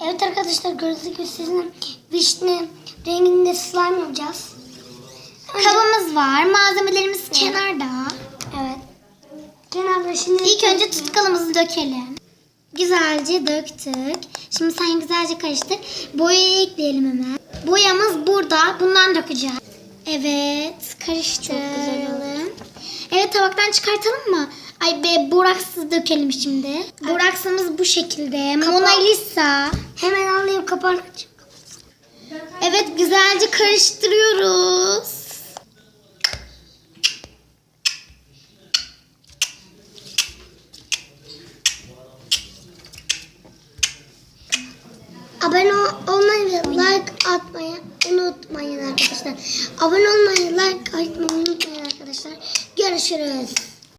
Evet arkadaşlar, gördüğünüz gibi sizinle vişne renginde slime yapacağız. Kabımız var. Malzemelerimiz kenarda. Evet. Kenarda şimdi İlk önce tutkalımızı dökelim. Güzelce döktük. Şimdi sen güzelce karıştır. Boyayı ekleyelim hemen. Boyamız burada. Bundan dökeceğiz. Evet. Karıştıralım. Çok güzel oldu. Evet, tabaktan çıkartalım mı? Ay be, boraksız dökelim şimdi. Boraksımız bu şekilde. Mona Lisa. hemen alayım, kapağını açayım. Evet, güzelce karıştırıyoruz. Abone olmayı ve like atmayı unutmayın arkadaşlar. Abone olmayı, like atmayı unutmayın arkadaşlar. Görüşürüz.